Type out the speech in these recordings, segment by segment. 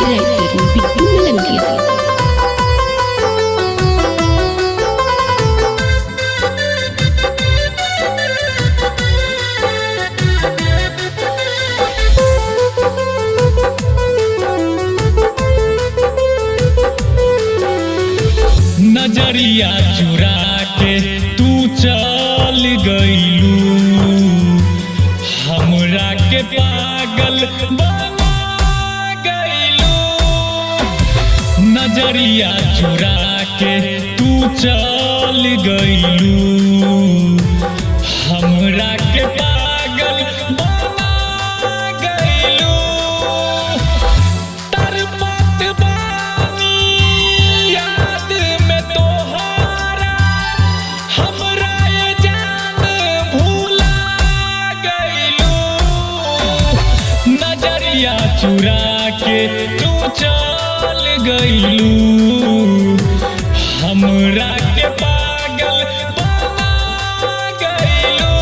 Writer Bittu Malangia. नजरिया चुरा के तू चल गईलू, हमरा के पागल बना गईलू। नजरिया चुरा के तू चल गईलू, हमरा के पागल बना गईलू। तरपत बानी याद में तोहरा, हमरा ये जान भूला गईलू। नजरिया चुरा के तू चल गईलू, हमरा के पागल बना गईलू।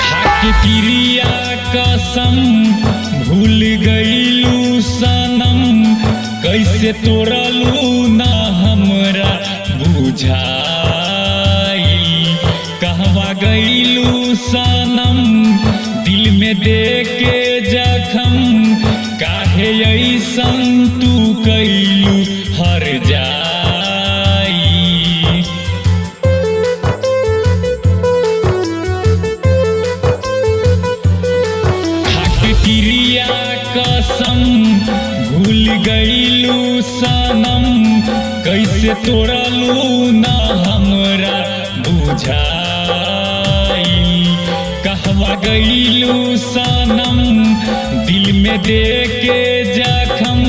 खाके क्रिया कसम भूल गईलू सनम, कैसे तोड़लू ना हमरा बुझाई। कहवा गईलू सनम दिल में दे के जखम, काहे ऐसन तू कैलू हर जाई। खाके क्रिया कसम भूल गईलू सनम, कैसे तोड़लू ना हमरा बुझाई। कहवा गईलू सनम दिल में दे के जखम,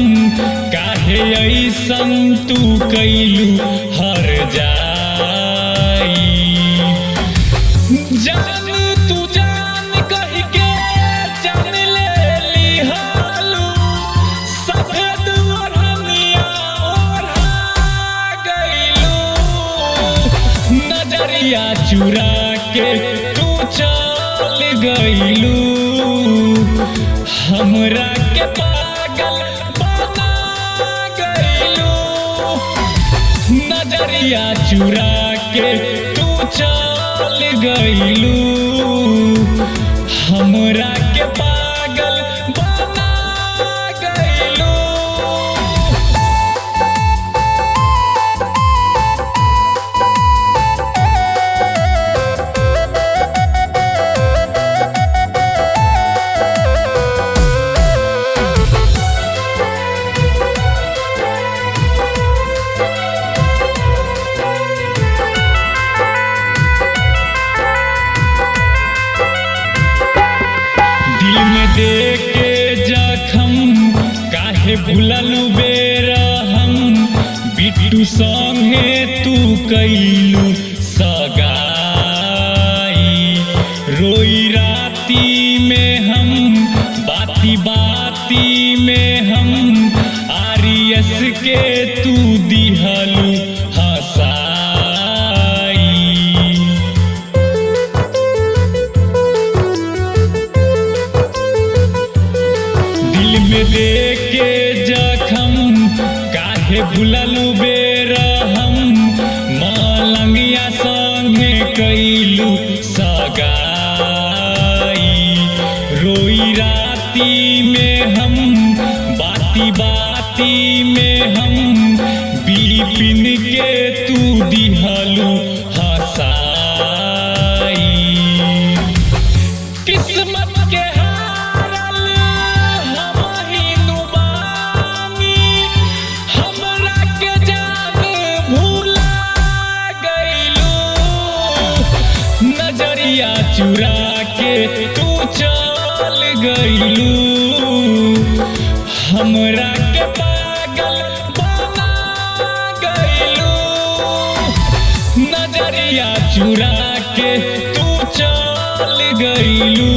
काहे ऐसन तू कैलू हर जाई। जान तू जान कह के जान ले लिहालू, सफेद ओढ़निया ओढ़ा गईलू। नजरिया चुरा के तू चल गईलू, हमरा के पागल बना गईलू। नजरिया चुरा के तू चल गईलू, हमरा के पागल बना गईलू। दिल में दे के जखम, काहे भूललू बेरहम। बिट्टू संगे तू कैलू सगाई, रोई राती में हम बाती बाती में हम। आरियस के तू दिहलू हंसाई। दिल में दे के जखम, काहे भूललू बेरहम। मलंगिया संगे कैलू सगाई, रोई राती में हम बाती बाती में हम। बिपिन के तू दिहलू हंसाई। किस्मत के हारल हमही नुबानी, हमरा के जान भूला गईलू। नजरिया चुरा के तू चल गईलू, हमरा के पागल बना गईलू। भैया चुरा के तू चल गईलू।